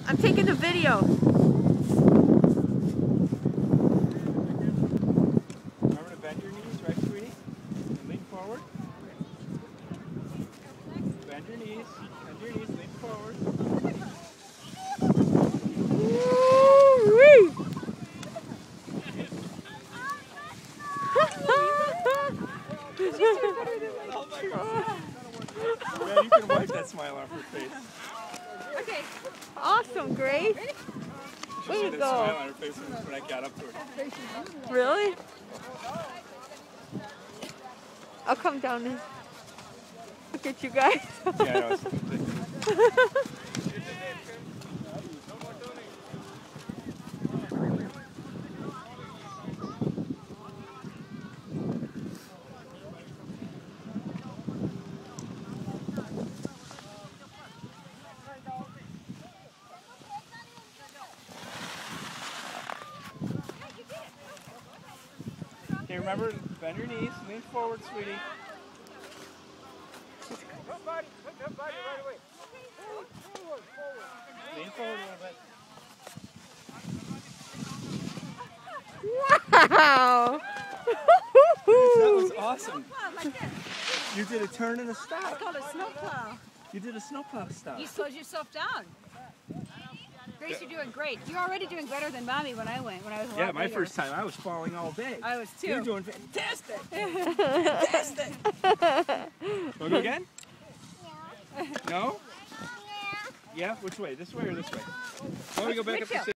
I'm taking a video. Remember to bend your knees, right, sweetie? And lean forward. Bend your knees, lean forward. Woo-wee. Oh my God. Yeah, you can wipe that smile off her face. Okay. Awesome, Grace. She Way had to that smile go. on her face when I got up to her. Really? I'll come down and look at you guys. Yeah, I know. Okay, remember, bend your knees, lean forward, sweetie. Lean forward a little bit. Wow! That was awesome. You did a turn and a stop. It's called a snowplow. You did a snowplow stop. You slowed yourself down. Grace, you're doing great. You're already doing better than Mommy when I went, when I was a lot Yeah, my bigger. first time, I was falling all day. I was too. You're doing fantastic. Fantastic. Want to go again? No? Yeah, which way? This way or this way? Why don't we go back up the stairs?